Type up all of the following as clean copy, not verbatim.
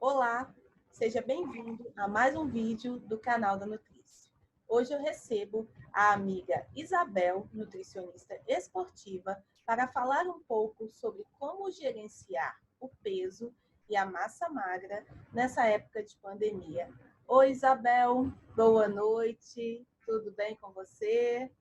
Olá, seja bem-vindo a mais um vídeo do canal da Nutrício. Hoje eu recebo a amiga Isabel, nutricionista esportiva, para falar um pouco sobre como gerenciar o peso e a massa magra nessa época de pandemia. Oi, Isabel, boa noite, tudo bem com você?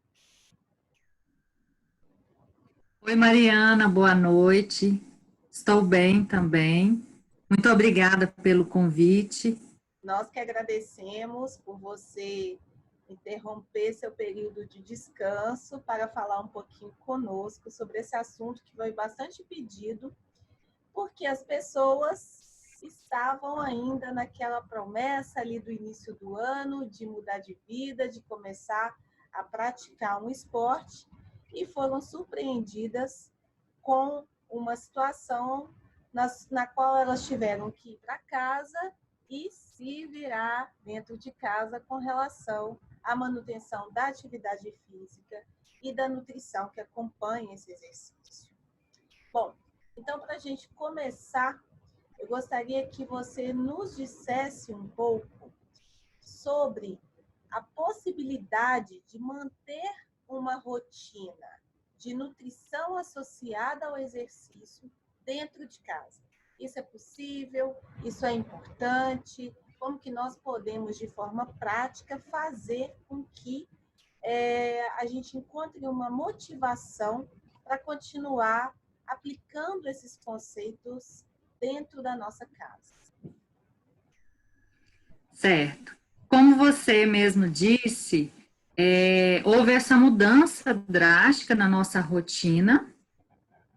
Oi, Mariana, boa noite. Estou bem também. Muito obrigada pelo convite. Nós que agradecemos por você interromper seu período de descanso para falar um pouquinho conosco sobre esse assunto que foi bastante pedido, porque as pessoas estavam ainda naquela promessa ali do início do ano de mudar de vida, de começar a praticar um esporte e foram surpreendidas com uma situação na qual elas tiveram que ir para casa e se virar dentro de casa com relação à manutenção da atividade física e da nutrição que acompanha esse exercício. Bom, então, para a gente começar, eu gostaria que você nos dissesse um pouco sobre a possibilidade de manter uma rotina de nutrição associada ao exercício dentro de casa. Isso é possível? Isso é importante? Como que nós podemos, de forma prática, fazer com que a gente encontre uma motivação para continuar aplicando esses conceitos dentro da nossa casa? Certo. Como você mesmo disse, houve essa mudança drástica na nossa rotina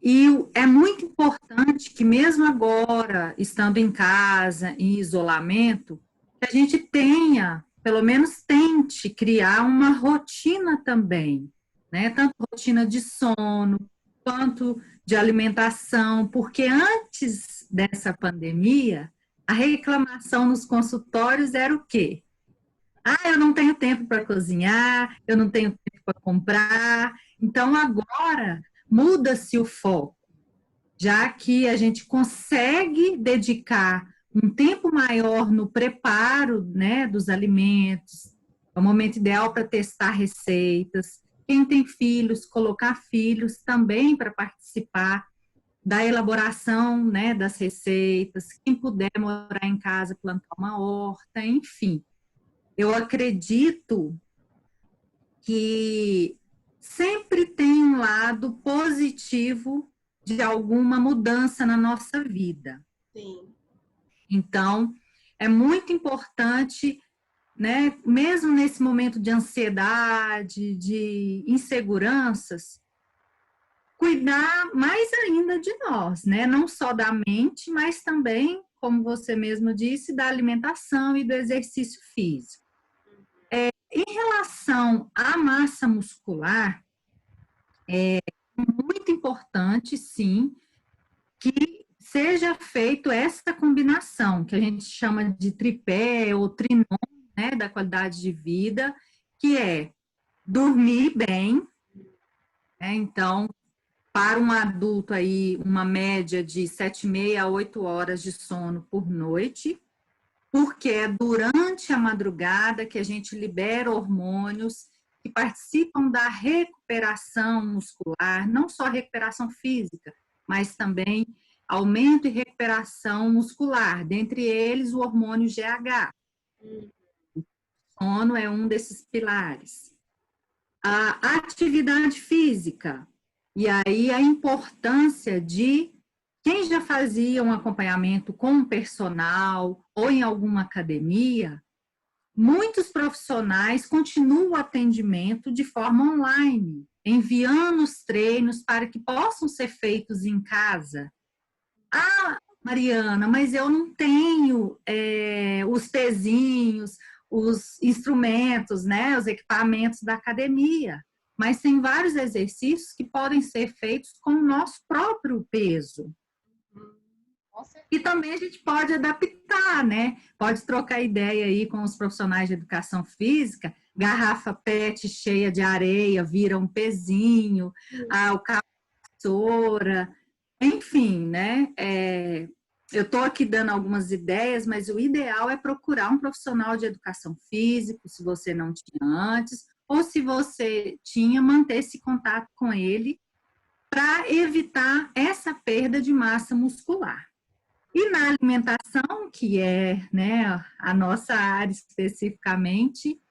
e é muito importante que mesmo agora, estando em casa, em isolamento, que a gente tenha, pelo menos tente criar uma rotina também, né? Tanto rotina de sono, quanto de alimentação, porque antes dessa pandemia, a reclamação nos consultórios era o quê? Ah, eu não tenho tempo para cozinhar, eu não tenho tempo para comprar. Então, agora muda-se o foco, já que a gente consegue dedicar um tempo maior no preparo, né, dos alimentos. É o momento ideal para testar receitas. Quem tem filhos, colocar filhos também para participar da elaboração, né, das receitas. Quem puder morar em casa, plantar uma horta, enfim. Eu acredito que sempre tem um lado positivo de alguma mudança na nossa vida. Sim. Então, é muito importante, né, mesmo nesse momento de ansiedade, de inseguranças, cuidar mais ainda de nós, né? Não só da mente, mas também, como você mesmo disse, da alimentação e do exercício físico. Em relação à massa muscular, é muito importante, sim, que seja feito essa combinação, que a gente chama de tripé ou trinômio, né, da qualidade de vida, que é dormir bem, né? Então, para um adulto aí, uma média de 7,5 a 8 horas de sono por noite, porque é durante a madrugada que a gente libera hormônios que participam da recuperação muscular, não só recuperação física, mas também aumento e recuperação muscular, dentre eles o hormônio GH. O sono é um desses pilares. A atividade física, e aí a importância de quem já fazia um acompanhamento com um personal ou em alguma academia, muitos profissionais continuam o atendimento de forma online, enviando os treinos para que possam ser feitos em casa. Ah, Mariana, mas eu não tenho os pezinhos, os instrumentos, né, os equipamentos da academia. Mas tem vários exercícios que podem ser feitos com o nosso próprio peso. E também a gente pode adaptar, né? Pode trocar ideia aí com os profissionais de educação física, garrafa PET cheia de areia vira um pezinho, o cabo de vassoura, enfim, né? eu estou aqui dando algumas ideias, mas o ideal é procurar um profissional de educação física, se você não tinha antes, ou se você tinha, manter esse contato com ele para evitar essa perda de massa muscular. E na alimentação, que é, né, a nossa área especificamente,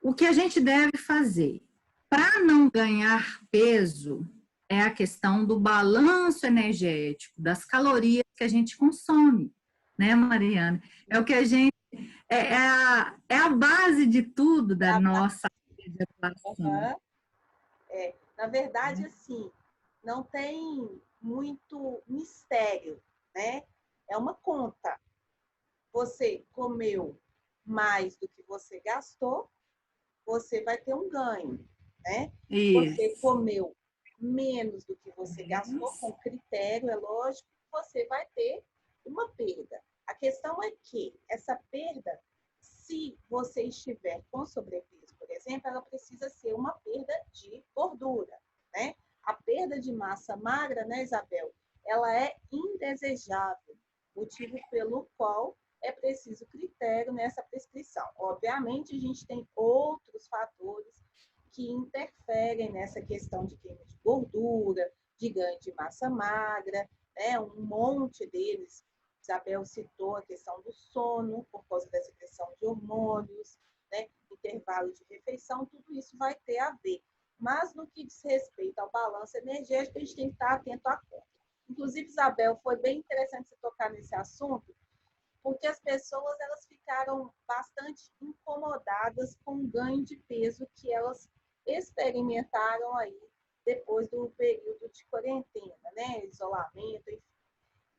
o que a gente deve fazer para não ganhar peso é a questão do balanço energético, das calorias que a gente consome, né, Mariana? É o que a gente é a base de tudo da nossa atuação. Na verdade, assim, não tem muito mistério, né? É uma conta. Você comeu mais do que você gastou, você vai ter um ganho, né? Você Isso. comeu menos do que você gastou, com critério, é lógico, você vai ter uma perda. A questão é que essa perda, se você estiver com sobrepeso, por exemplo, ela precisa ser uma perda de gordura, né? A perda de massa magra, né, Isabel, ela é indesejável, motivo pelo qual é preciso critério nessa prescrição. Obviamente, a gente tem outros fatores que interferem nessa questão de queima de gordura, de ganho de massa magra, né? Um monte deles. Isabel citou a questão do sono, por causa da secreção de hormônios, né? Intervalo de refeição, tudo isso vai ter a ver. Mas no que diz respeito ao balanço energético, a gente tem que estar atento à conta. Inclusive, Isabel, foi bem interessante você tocar nesse assunto, porque as pessoas elas ficaram bastante incomodadas com o ganho de peso que elas experimentaram aí depois do período de quarentena, né? Isolamento, enfim.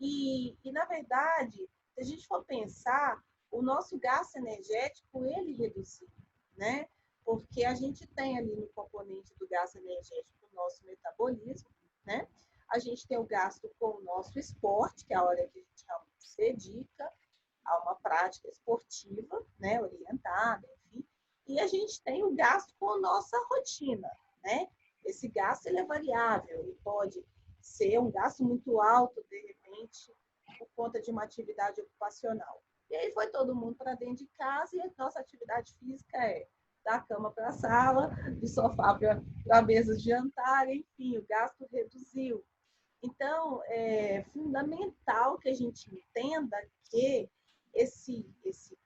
E, na verdade, se a gente for pensar, o nosso gasto energético, ele reduziu, né? Porque a gente tem ali no componente do gasto energético o nosso metabolismo, né? A gente tem o gasto com o nosso esporte, que é a hora que a gente realmente se dedica a uma prática esportiva, né, orientada, enfim, e a gente tem o gasto com a nossa rotina, né? Esse gasto ele é variável, ele pode ser um gasto muito alto, de repente, por conta de uma atividade ocupacional. E aí foi todo mundo para dentro de casa e a nossa atividade física é da cama para a sala, do sofá para a mesa de jantar, enfim, o gasto reduziu. Então, é fundamental que a gente entenda que esse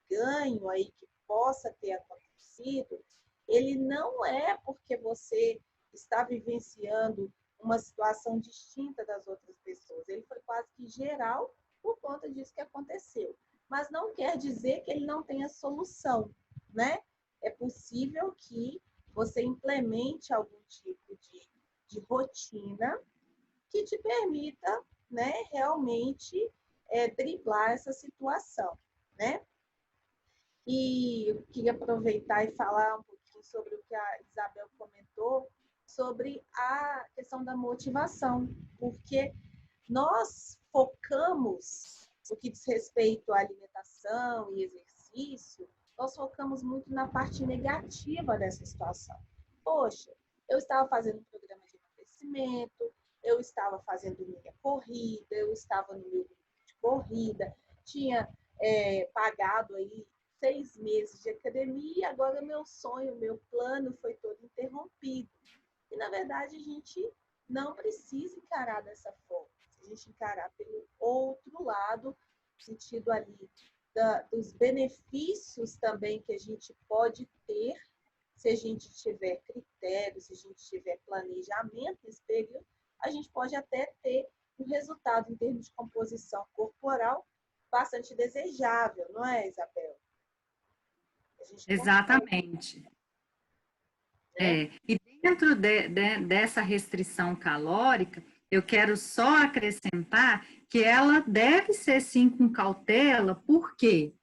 ganho aí que possa ter acontecido, ele não é porque você está vivenciando uma situação distinta das outras pessoas. Ele foi quase que geral por conta disso que aconteceu. Mas não quer dizer que ele não tenha solução, né? É possível que você implemente algum tipo de rotina que te permita, né, realmente driblar essa situação, né? E eu queria aproveitar e falar um pouquinho sobre o que a Isabel comentou, sobre a questão da motivação, porque nós focamos, no que diz respeito à alimentação e exercício, nós focamos muito na parte negativa dessa situação. Poxa, eu estava fazendo um programa de emagrecimento, eu estava fazendo minha corrida, eu estava no meu grupo de corrida, tinha pagado aí 6 meses de academia e agora meu sonho, meu plano foi todo interrompido. E, na verdade, a gente não precisa encarar dessa forma. Se a gente encarar pelo outro lado, no sentido ali dos benefícios também que a gente pode ter, se a gente tiver critério, se a gente tiver planejamento nesse período, a gente pode até ter um resultado em termos de composição corporal bastante desejável, não é, Isabel? Exatamente. E dentro dessa restrição calórica, eu quero só acrescentar que ela deve ser sim com cautela, porque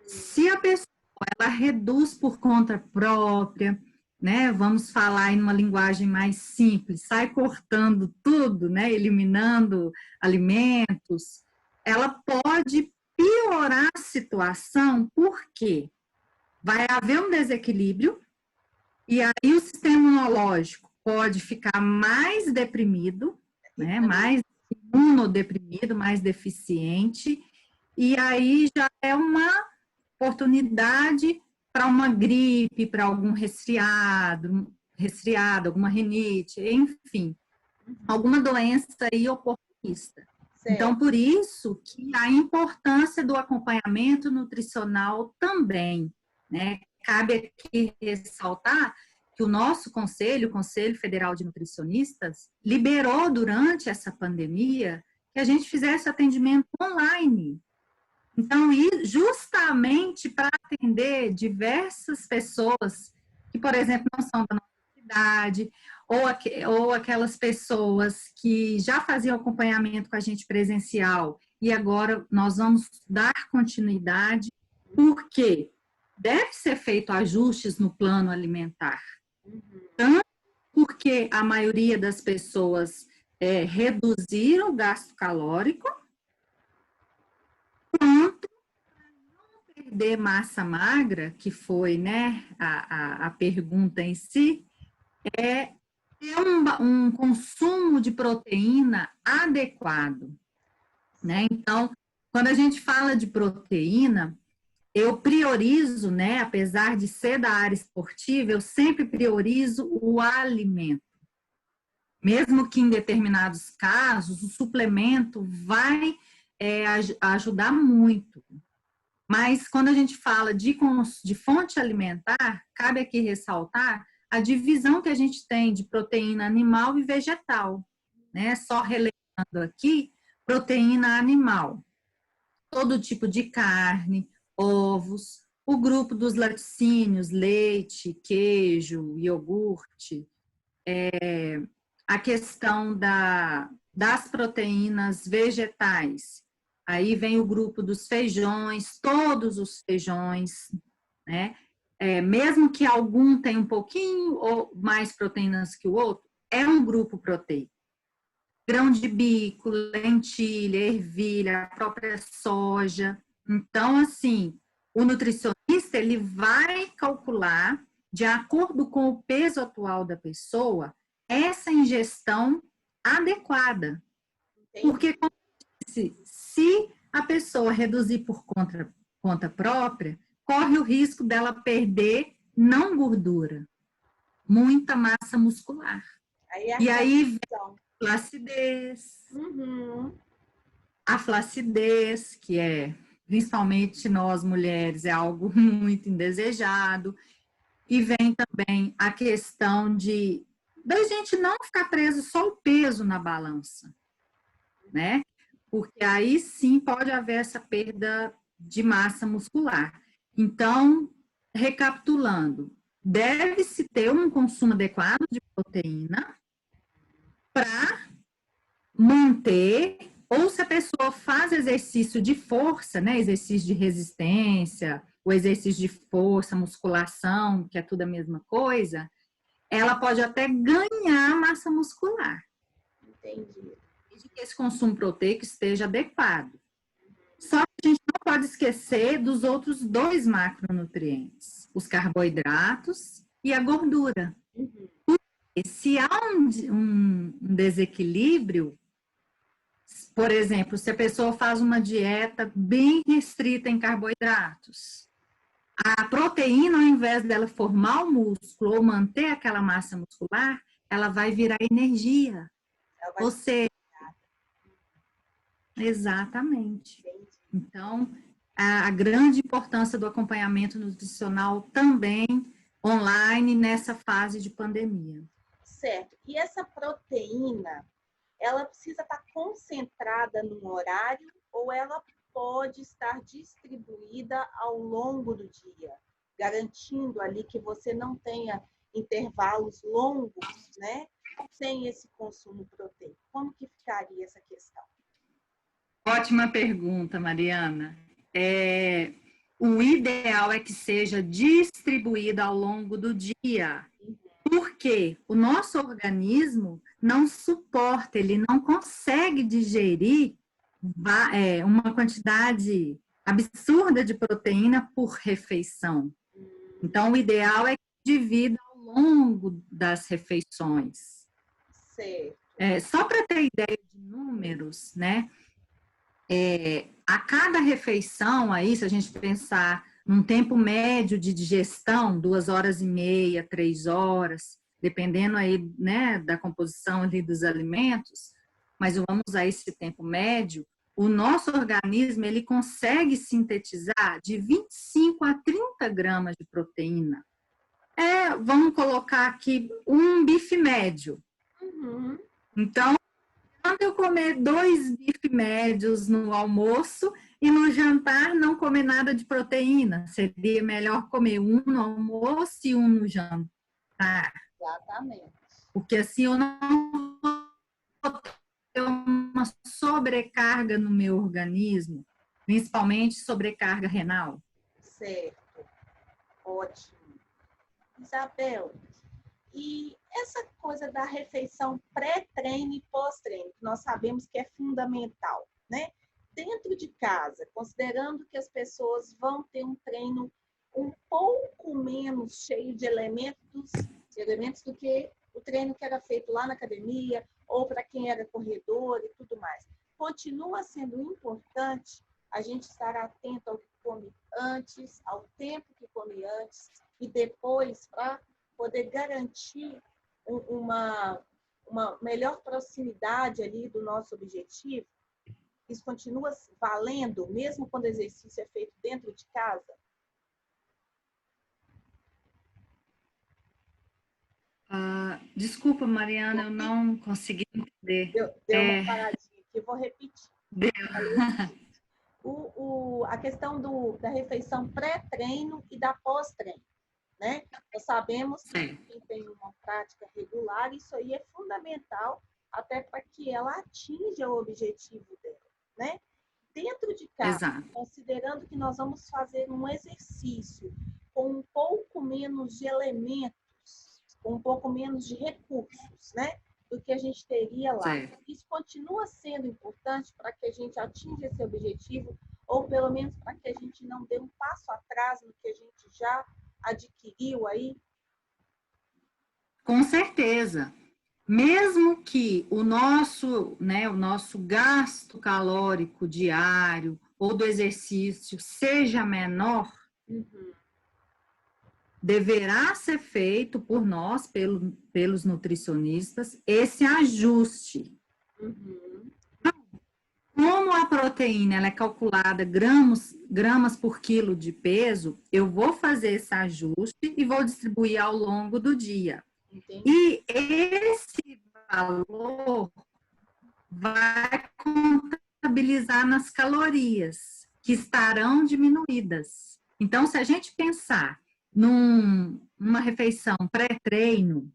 se a pessoa ela reduz por conta própria, né? Vamos falar em uma linguagem mais simples, sai cortando tudo, né? Eliminando alimentos, ela pode piorar a situação, porque vai haver um desequilíbrio e aí o sistema imunológico pode ficar mais deprimido, né? Mais imunodeprimido, mais deficiente, e aí já é uma oportunidade para uma gripe, para algum resfriado, alguma rinite, enfim, alguma doença aí oportunista. Certo. Então, por isso que a importância do acompanhamento nutricional também, né? Cabe aqui ressaltar que o nosso conselho, o Conselho Federal de Nutricionistas, liberou durante essa pandemia que a gente fizesse atendimento online. Então, justamente para atender diversas pessoas que, por exemplo, não são da nossa cidade, ou aquelas pessoas que já faziam acompanhamento com a gente presencial, e agora nós vamos dar continuidade, porque deve ser feito ajustes no plano alimentar. Tanto porque a maioria das pessoas reduziram o gasto calórico, quanto não perder massa magra, que foi, né, a pergunta em si, ter um consumo de proteína adequado, né? Então, quando a gente fala de proteína, eu priorizo, né, apesar de ser da área esportiva, eu sempre priorizo o alimento. Mesmo que em determinados casos, o suplemento vai ajudar muito. Mas quando a gente fala de fonte alimentar, cabe aqui ressaltar a divisão que a gente tem de proteína animal e vegetal, né? Só relembrando aqui, proteína animal, todo tipo de carne, ovos, o grupo dos laticínios, leite, queijo, iogurte, a questão das proteínas vegetais. Aí vem o grupo dos feijões, todos os feijões, né? Mesmo que algum tenha um pouquinho ou mais proteínas que o outro, é um grupo proteico. Grão de bico, lentilha, ervilha, a própria soja. Então, assim, o nutricionista, ele vai calcular, de acordo com o peso atual da pessoa, essa ingestão adequada. Entendi. Porque, como eu disse, se a pessoa reduzir por conta própria, corre o risco dela perder não gordura, muita massa muscular. E aí vem a flacidez. A flacidez, que principalmente nós mulheres, é algo muito indesejado. E vem também a questão da gente não ficar preso só o peso na balança, né? Porque aí sim pode haver essa perda de massa muscular. Então, recapitulando, deve-se ter um consumo adequado de proteína para manter, ou se a pessoa faz exercício de força, né, exercício de resistência, o exercício de força, musculação, que é tudo a mesma coisa, ela pode até ganhar massa muscular. Entendi. Desde que esse consumo proteico esteja adequado. Só que a gente não pode esquecer dos outros 2 macronutrientes, os carboidratos e a gordura. Porque se há um desequilíbrio, por exemplo, se a pessoa faz uma dieta bem restrita em carboidratos, a proteína, ao invés dela formar o músculo ou manter aquela massa muscular, ela vai virar energia. Ou seja, exatamente. Então, a grande importância do acompanhamento nutricional também online nessa fase de pandemia. Certo. E essa proteína, ela precisa estar concentrada num horário ou ela pode estar distribuída ao longo do dia, garantindo ali que você não tenha intervalos longos, né, sem esse consumo proteico? Como que ficaria essa questão? Ótima pergunta, Mariana. O ideal é que seja distribuída ao longo do dia, porque o nosso organismo não suporta, ele não consegue digerir uma quantidade absurda de proteína por refeição. Então, o ideal é que divida ao longo das refeições. Certo. Só para ter ideia de números, né? A cada refeição, aí, se a gente pensar num tempo médio de digestão, 2 horas e meia, 3 horas, dependendo aí, né, da composição ali dos alimentos, mas vamos usar esse tempo médio, o nosso organismo, ele consegue sintetizar de 25 a 30 gramas de proteína. Vamos colocar aqui um bife médio. Uhum. Então, quando eu comer 2 bifes médios no almoço e no jantar não comer nada de proteína, seria melhor comer um no almoço e um no jantar. Exatamente. Porque assim eu não vou ter uma sobrecarga no meu organismo, principalmente sobrecarga renal. Certo. Ótimo. Isabel, e essa coisa da refeição pré-treino e pós-treino, que nós sabemos que é fundamental, né? Dentro de casa, considerando que as pessoas vão ter um treino um pouco menos cheio de elementos do que o treino que era feito lá na academia, ou para quem era corredor e tudo mais. Continua sendo importante a gente estar atento ao que come antes, ao tempo que come antes e depois, para poder garantir uma melhor proximidade ali do nosso objetivo. Isso continua valendo, mesmo quando o exercício é feito dentro de casa? Desculpa, Mariana, eu não consegui entender. Deu uma paradinha aqui, vou repetir. A questão da refeição pré-treino e da pós-treino, né? Nós sabemos que quem tem uma prática regular, isso aí é fundamental até para que ela atinja o objetivo dela, né? Dentro de casa, Exato. Considerando que nós vamos fazer um exercício com um pouco menos de elementos, com um pouco menos de recursos, né? Do que a gente teria lá. Certo. Isso continua sendo importante para que a gente atinja esse objetivo, ou pelo menos para que a gente não dê um passo atrás no que a gente já adquiriu aí? Com certeza. Mesmo que o nosso gasto calórico diário ou do exercício seja menor, deverá ser feito por nós, pelos nutricionistas, esse ajuste. Como a proteína ela é calculada gramas por quilo de peso, eu vou fazer esse ajuste e vou distribuir ao longo do dia. Entendi. E esse valor vai contabilizar nas calorias, que estarão diminuídas. Então, se a gente pensar numa refeição pré-treino,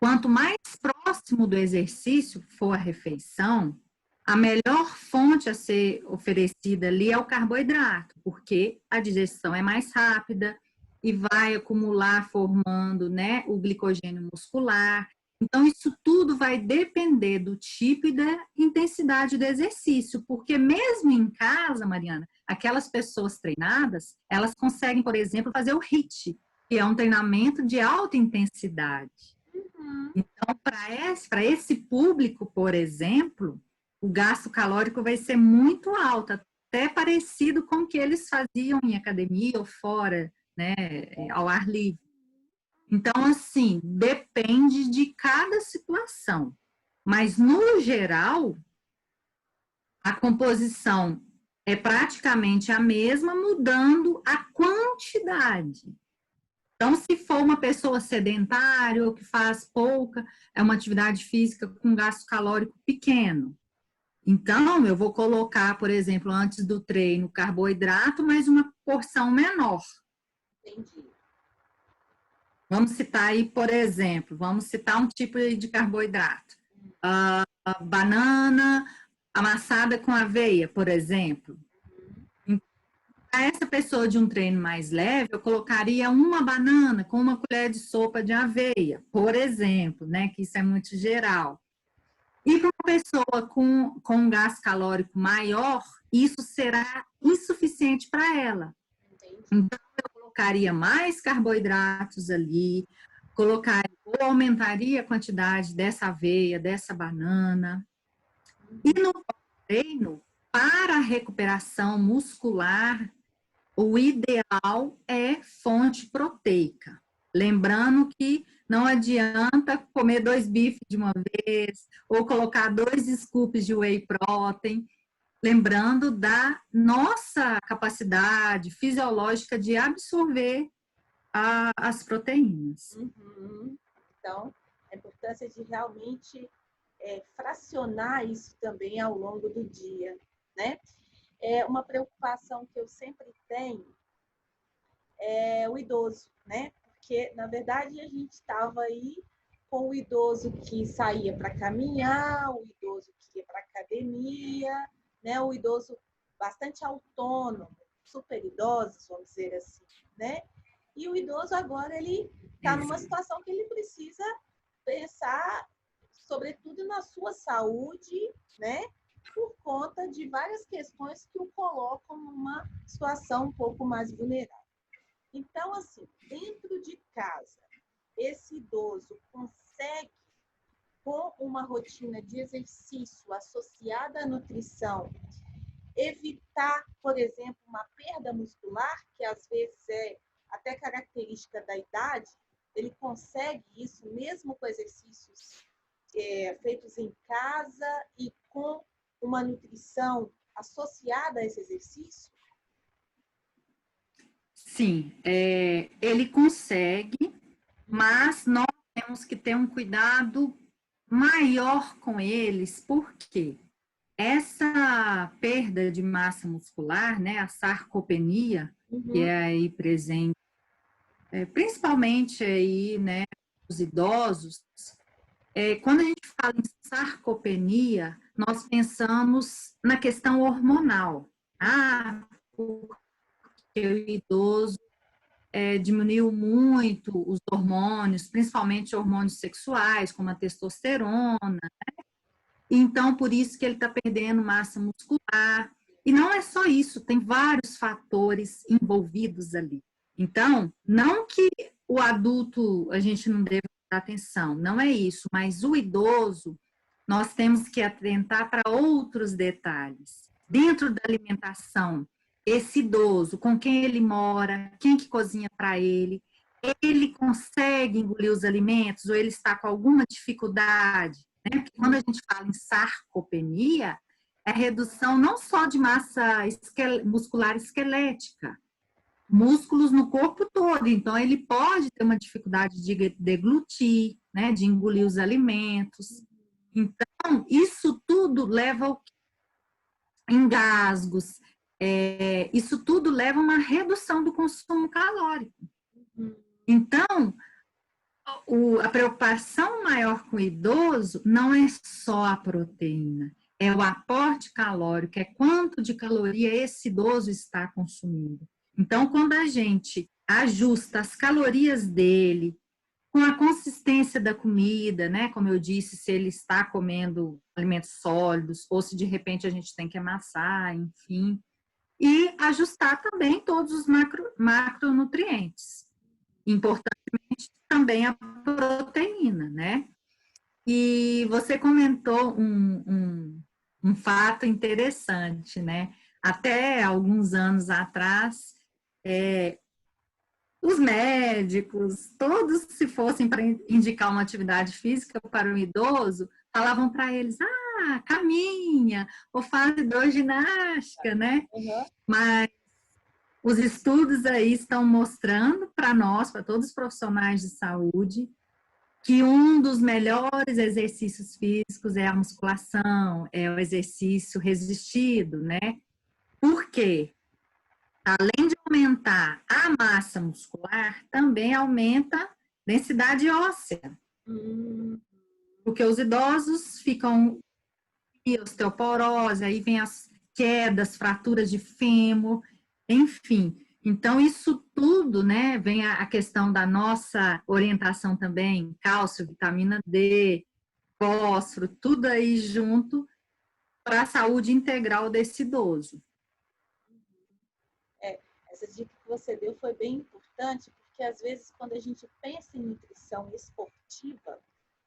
quanto mais próximo do exercício for a refeição, a melhor fonte a ser oferecida ali é o carboidrato, porque a digestão é mais rápida e vai acumular formando, né, o glicogênio muscular. Então, isso tudo vai depender do tipo e da intensidade do exercício, porque mesmo em casa, Mariana, aquelas pessoas treinadas, elas conseguem, por exemplo, fazer o HIIT, que é um treinamento de alta intensidade. Então, para esse público, por exemplo, o gasto calórico vai ser muito alto, até parecido com o que eles faziam em academia ou fora, né, ao ar livre. Então, assim, depende de cada situação. Mas, no geral, a composição é praticamente a mesma, mudando a quantidade. Então, se for uma pessoa sedentária ou que faz pouca, é uma atividade física com gasto calórico pequeno. Então, eu vou colocar, por exemplo, antes do treino, carboidrato, mas uma porção menor. Entendi. Vamos citar aí, por exemplo, vamos citar um tipo de carboidrato. Banana amassada com aveia, por exemplo. Para essa pessoa de um treino mais leve, eu colocaria uma banana com uma colher de sopa de aveia, por exemplo, né? Que isso é muito geral. E para uma pessoa com um gasto calórico maior, isso será insuficiente para ela. Entendi. Então, eu colocaria mais carboidratos ali, colocar, ou aumentaria a quantidade dessa aveia, dessa banana. E no treino, para a recuperação muscular, o ideal é fonte proteica. Lembrando que não adianta comer 2 bifes de uma vez, ou colocar 2 scoops de whey protein, lembrando da nossa capacidade fisiológica de absorver as proteínas. Uhum. Então, a importância de realmente fracionar isso também ao longo do dia, né? Uma preocupação que eu sempre tenho é o idoso, né? Porque, na verdade, a gente estava aí com o idoso que saía para caminhar, o idoso que ia para academia, né? O idoso bastante autônomo, super idosos, vamos dizer assim, né? E o idoso agora, ele está numa situação que ele precisa pensar, sobretudo, na sua saúde, né? Por conta de várias questões que o colocam numa situação um pouco mais vulnerável. Então, assim, dentro de casa, esse idoso consegue, com uma rotina de exercício associada à nutrição, evitar, por exemplo, uma perda muscular, que às vezes é até característica da idade, ele consegue isso mesmo com exercícios feitos em casa e com uma nutrição associada a esse exercício? Sim, ele consegue, mas nós temos que ter um cuidado maior com eles, porque essa perda de massa muscular, né, a sarcopenia, que é aí presente, principalmente aí, né, os idosos, quando a gente fala em sarcopenia, nós pensamos na questão hormonal. Ah, porque o idoso diminuiu muito os hormônios, principalmente hormônios sexuais, como a testosterona, né? Então, por isso que ele está perdendo massa muscular. E não é só isso, tem vários fatores envolvidos ali. Então, não que o adulto a gente não deva dar atenção, não é isso, mas o idoso, nós temos que atentar para outros detalhes. Dentro da alimentação, esse idoso, com quem ele mora, quem que cozinha para ele consegue engolir os alimentos ou ele está com alguma dificuldade? Né? Porque quando a gente fala em sarcopenia, é redução não só de massa muscular esquelética, músculos no corpo todo. Então, ele pode ter uma dificuldade de deglutir, né, de engolir os alimentos. Então, isso tudo leva a engasgos, isso tudo leva a uma redução do consumo calórico. Então, a preocupação maior com o idoso não é só a proteína, é o aporte calórico, é quanto de caloria esse idoso está consumindo. Então, quando a gente ajusta as calorias dele com a consistência da comida, né? Como eu disse, se ele está comendo alimentos sólidos ou se de repente a gente tem que amassar, enfim. E ajustar também todos os macronutrientes. Importantemente também a proteína, né? E você comentou um fato interessante, né? Até alguns anos atrás, os médicos, todos se fossem para indicar uma atividade física para o idoso, falavam para eles, caminha, ou faz hidroginástica, né? Mas os estudos aí estão mostrando para nós, para todos os profissionais de saúde, que um dos melhores exercícios físicos é a musculação, é o exercício resistido, né? Por quê? Além de aumentar a massa muscular, também aumenta a densidade óssea. Porque os idosos ficam em osteoporose, aí vem as quedas, fraturas de fêmur, enfim. Então, isso tudo, né, vem a questão da nossa orientação também, cálcio, vitamina D, fósforo, tudo aí junto para a saúde integral desse idoso. Essa dica que você deu foi bem importante, porque às vezes quando a gente pensa em nutrição esportiva,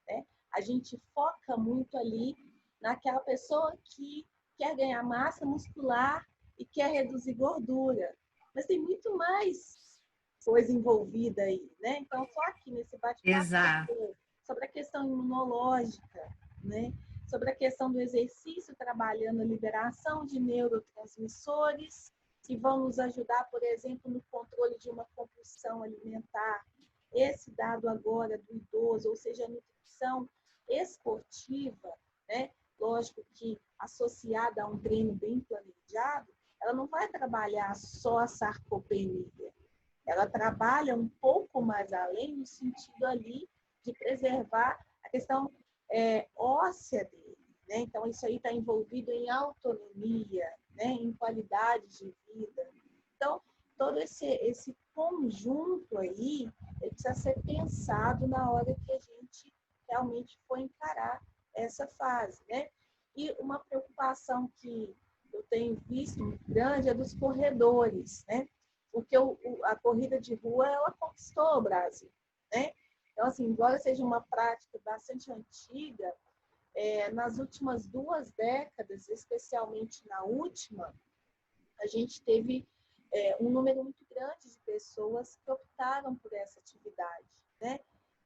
né, a gente foca muito ali naquela pessoa que quer ganhar massa muscular e quer reduzir gordura. Mas tem muito mais coisa envolvida aí, né? Então, só aqui nesse bate-papo Exato. sobre a questão imunológica, né? Sobre a questão do exercício, trabalhando a liberação de neurotransmissores, que vão nos ajudar, por exemplo, no controle de uma compulsão alimentar. Esse dado agora do idoso, ou seja, a nutrição esportiva, né? Lógico que associada a um treino bem planejado, ela não vai trabalhar só a sarcopenia. Ela trabalha um pouco mais além, no sentido ali de preservar a questão óssea dele, né? Então, isso aí está envolvido em autonomia, né? Em qualidade de vida. Então, todo esse conjunto aí, ele precisa ser pensado na hora que a gente realmente for encarar essa fase, né? E uma preocupação que eu tenho visto muito grande é dos corredores, né? Porque a corrida de rua, ela conquistou o Brasil, né? Então, assim, embora seja uma prática bastante antiga, nas últimas 2 décadas, especialmente na última, a gente teve um número muito grande de pessoas que optaram por essa atividade, né?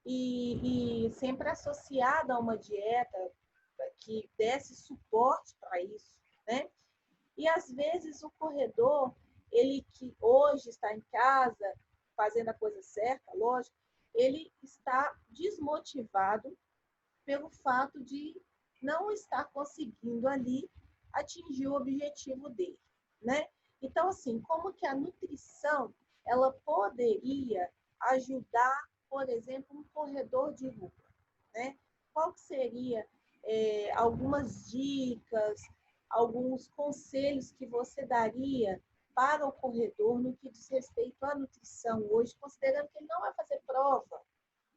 E sempre associada a uma dieta que desse suporte para isso, né? E às vezes o corredor, ele que hoje está em casa, fazendo a coisa certa, lógico, ele está desmotivado pelo fato de não estar conseguindo ali atingir o objetivo dele, né? Então, assim, como que a nutrição, ela poderia ajudar, por exemplo, um corredor de rua, né? Qual que seria algumas dicas, alguns conselhos que você daria para o corredor no que diz respeito à nutrição hoje, considerando que ele não vai fazer prova,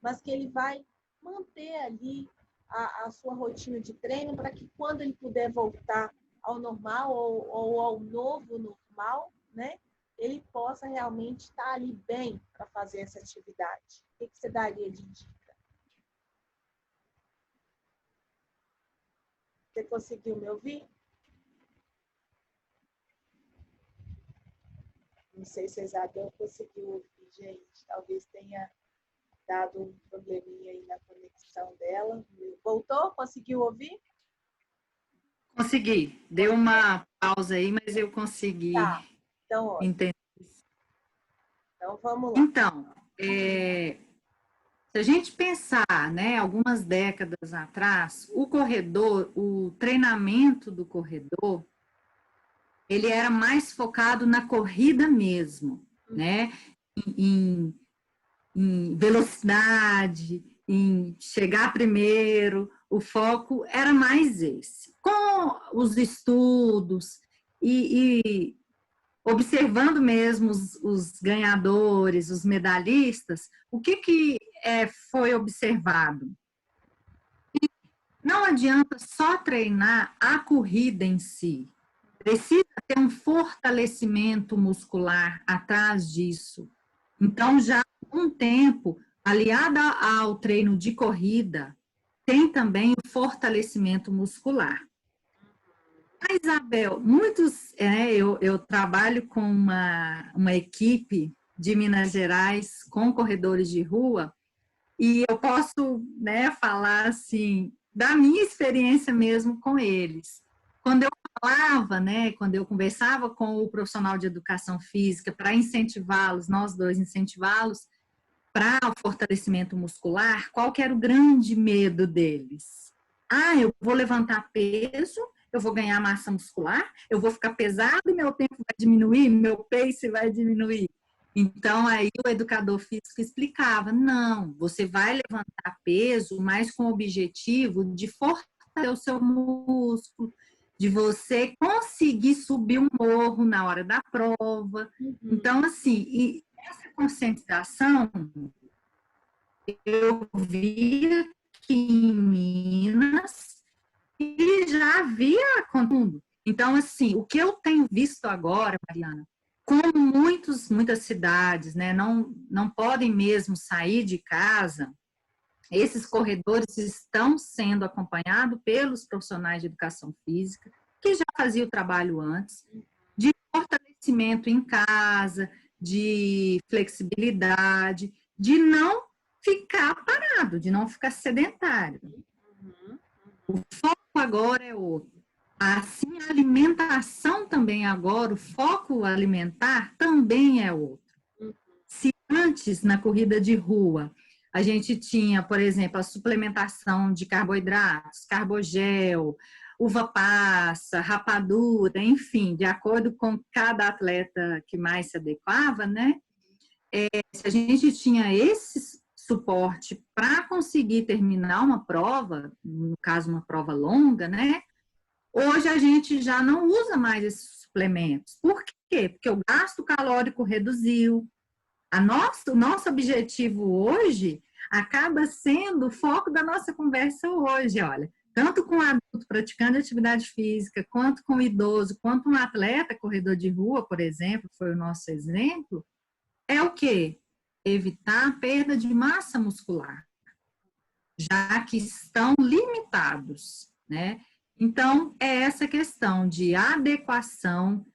mas que ele vai manter ali a sua rotina de treino para que quando ele puder voltar ao normal ou ao novo normal, né, ele possa realmente estar ali bem para fazer essa atividade. O que você daria de dica? Você conseguiu me ouvir? Não sei se a Isabel conseguiu ouvir, gente. Talvez tenha dado um probleminha aí na conexão dela. Voltou? Conseguiu ouvir? Consegui. Deu uma pausa aí, mas eu consegui Tá. Então, entender. então vamos lá. Então, se a gente pensar, né, algumas décadas atrás, o corredor, o treinamento do corredor, ele era mais focado na corrida mesmo, né, em velocidade, em chegar primeiro, o foco era mais esse. Com os estudos e observando mesmo os ganhadores, os medalhistas, o que foi observado? Não adianta só treinar a corrida em si. Precisa ter um fortalecimento muscular atrás disso. Então, já há um tempo, aliada ao treino de corrida, tem também o fortalecimento muscular. A Isabel, eu trabalho com uma equipe de Minas Gerais com corredores de rua e eu posso, né, falar assim, da minha experiência mesmo com eles. Quando eu falava, né, quando eu conversava com o profissional de educação física para incentivá-los, nós dois incentivá-los para o fortalecimento muscular, qual que era o grande medo deles? Ah, eu vou levantar peso, eu vou ganhar massa muscular, eu vou ficar pesado e meu tempo vai diminuir, meu pace vai diminuir. Então, aí o educador físico explicava, não, você vai levantar peso, mas com o objetivo de fortalecer o seu músculo, de você conseguir subir um morro na hora da prova. Então, assim, essa conscientização eu vi aqui em Minas e já havia acontecido. Então, assim, o que eu tenho visto agora, Mariana, como muitas cidades, né, não podem mesmo sair de casa, esses corredores estão sendo acompanhados pelos profissionais de educação física, que já faziam o trabalho antes, de fortalecimento em casa, de flexibilidade, de não ficar parado, de não ficar sedentário. O foco agora é outro. Assim, a alimentação também agora, o foco alimentar também é outro. Se antes, na corrida de rua, a gente tinha, por exemplo, a suplementação de carboidratos, carbogel, uva passa, rapadura, enfim, de acordo com cada atleta que mais se adequava, né? Se a gente tinha esse suporte para conseguir terminar uma prova, no caso uma prova longa, né? Hoje a gente já não usa mais esses suplementos. Por quê? Porque o gasto calórico reduziu. O nosso objetivo hoje acaba sendo o foco da nossa conversa hoje, olha. Tanto com o adulto praticando atividade física, quanto com o idoso, quanto um atleta corredor de rua, por exemplo, foi o nosso exemplo, é o quê? Evitar a perda de massa muscular, já que estão limitados, né? Então, é essa questão de adequação.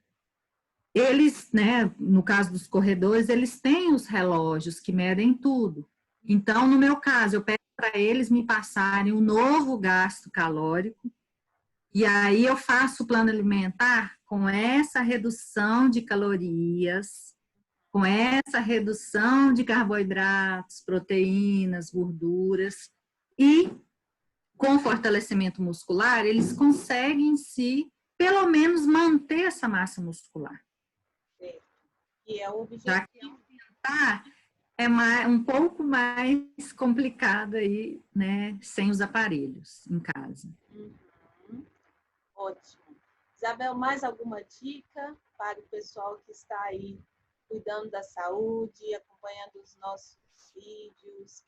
Eles, né, no caso dos corredores, eles têm os relógios que medem tudo. Então, no meu caso, eu peço para eles me passarem um novo gasto calórico, e aí eu faço o plano alimentar com essa redução de calorias, com essa redução de carboidratos, proteínas, gorduras, e com fortalecimento muscular, eles conseguem, se pelo menos, manter essa massa muscular. E é o objetivo. Já que aumentar é um pouco mais complicado aí, né, sem os aparelhos em casa. Ótimo. Isabel, mais alguma dica para o pessoal que está aí cuidando da saúde, acompanhando os nossos vídeos,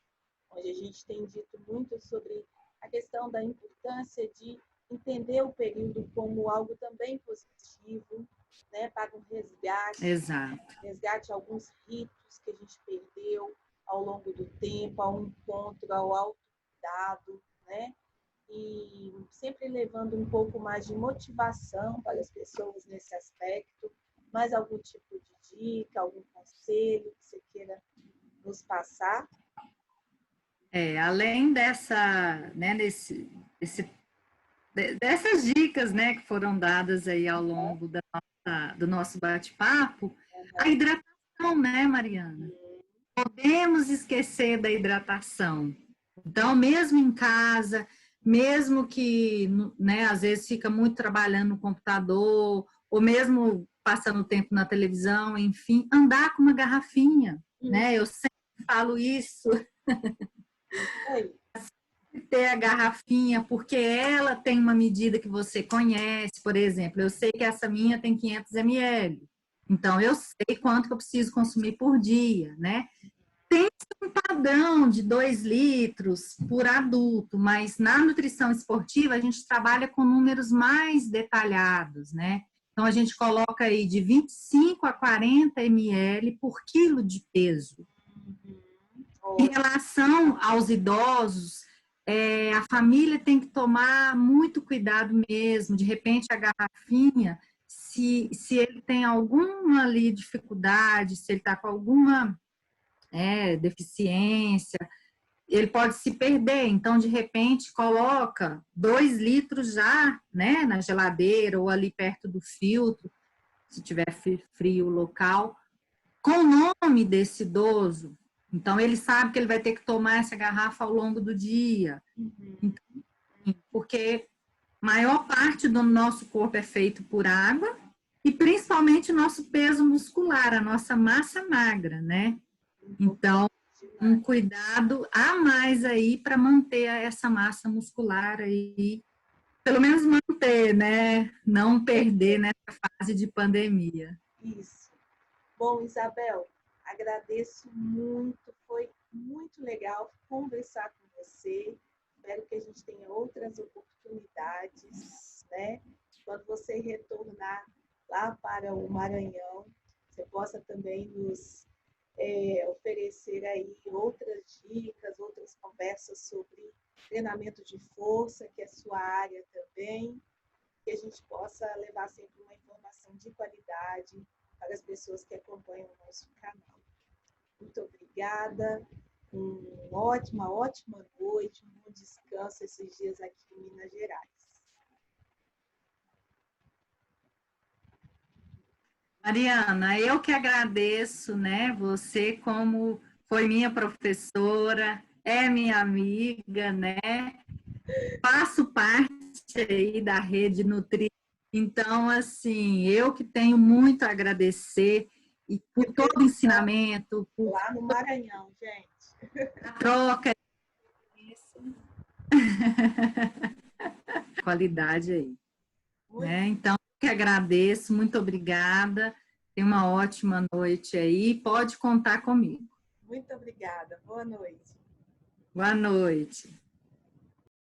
onde a gente tem dito muito sobre a questão da importância de entender o período como algo também positivo, né, para um resgate. Exato. Resgate alguns ritos que a gente perdeu ao longo do tempo, ao encontro, ao autocuidado, né? E sempre levando um pouco mais de motivação para as pessoas nesse aspecto. Mais algum tipo de dica, algum conselho que você queira nos passar? Além dessa, né, dessas dicas, né, que foram dadas aí ao longo do nosso bate-papo, a hidratação, né, Mariana? Podemos esquecer da hidratação. Então, mesmo em casa, mesmo que, né, às vezes fica muito trabalhando no computador, ou mesmo passando tempo na televisão, enfim, andar com uma garrafinha, né? Eu sempre falo isso. Ter a garrafinha, porque ela tem uma medida que você conhece, por exemplo, eu sei que essa minha tem 500 ml, então eu sei quanto que eu preciso consumir por dia, né? Tem um padrão de 2 litros por adulto, mas na nutrição esportiva a gente trabalha com números mais detalhados, né? Então a gente coloca aí de 25 a 40 ml por quilo de peso. Em relação aos idosos, a família tem que tomar muito cuidado mesmo. De repente, a garrafinha, se ele tem alguma ali dificuldade, se ele está com alguma deficiência, ele pode se perder. Então, de repente, coloca 2 litros já, né, na geladeira ou ali perto do filtro, se tiver frio local, com o nome desse idoso. Então, ele sabe que ele vai ter que tomar essa garrafa ao longo do dia. Então, porque a maior parte do nosso corpo é feito por água e principalmente o nosso peso muscular, a nossa massa magra, né? Então, um cuidado a mais aí para manter essa massa muscular aí, pelo menos manter, né? Não perder nessa fase de pandemia. Isso. Bom, Isabel, agradeço muito, foi muito legal conversar com você. Espero que a gente tenha outras oportunidades, né? Quando você retornar lá para o Maranhão, você possa também nos oferecer aí outras dicas, outras conversas sobre treinamento de força, que é sua área também, que a gente possa levar sempre uma informação de qualidade para as pessoas que acompanham o nosso canal. Muito obrigada, uma ótima noite, um bom descanso esses dias aqui em Minas Gerais. Mariana, eu que agradeço, né? Você como foi minha professora, é minha amiga, né? Faço parte aí da rede Nutri. Então, assim, eu que tenho muito a agradecer e por todo o ensinamento, por lá no Maranhão, gente. a troca, qualidade aí, né? Então, eu que agradeço, muito obrigada. Tenha uma ótima noite aí. Pode contar comigo. Muito obrigada. Boa noite. Boa noite.